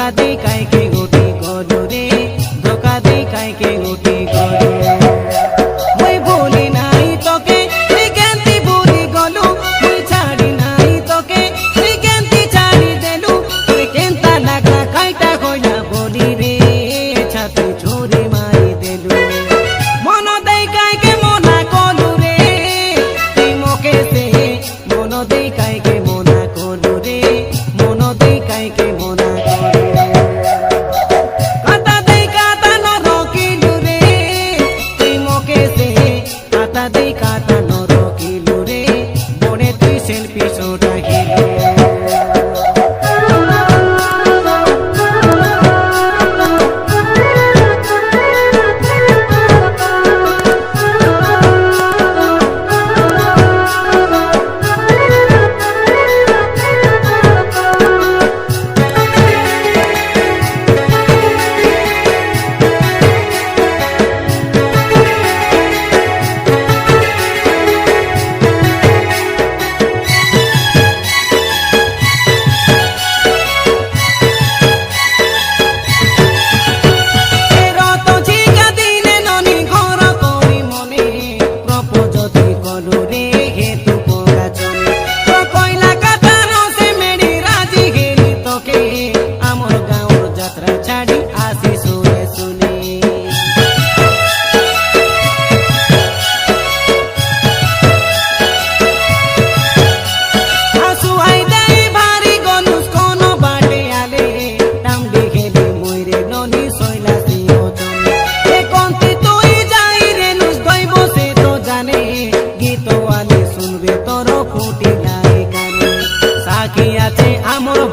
ধোকা দেই কাইকে উঠি গলু রে ধোকা দেই কাইকে উঠি গলু মই ভুলি নাই তোকে তুই কেনতি ভুলি গলু তুই ছাড়ি নাই তোকে তুই কেনতি ছাড়ি দেলু তুই কেনতা লাগলা কাইটা কইলা বলি রে ছাতি ছুরি মারি দেলু মন দেই কাইকে মনা কলু রে তুই মোকে সে মন দেই কাইকে মনা কলু রে মন দেই কাইকে মনা কলু কাটা দেই কাটা ন রকিলু রে তুই মোকে সে কাটা দেই কাটা ন রকিলু রে বনে তুই সেলফি সোটাকিলু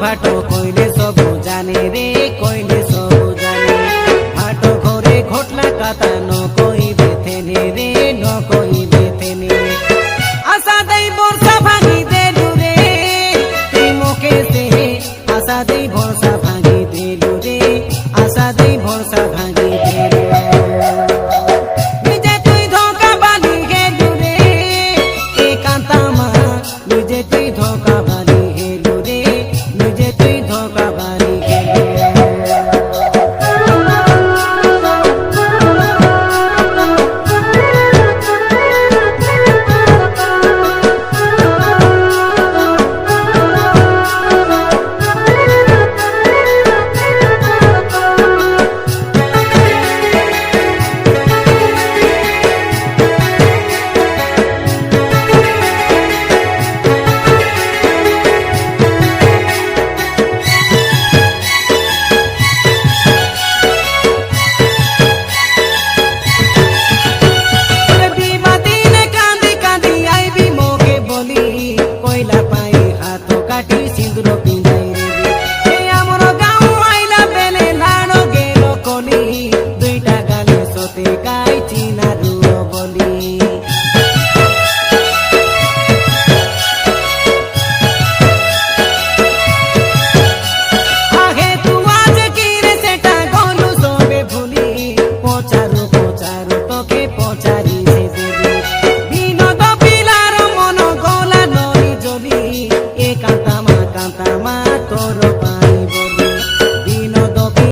ভাটো কইলে সব জানে রে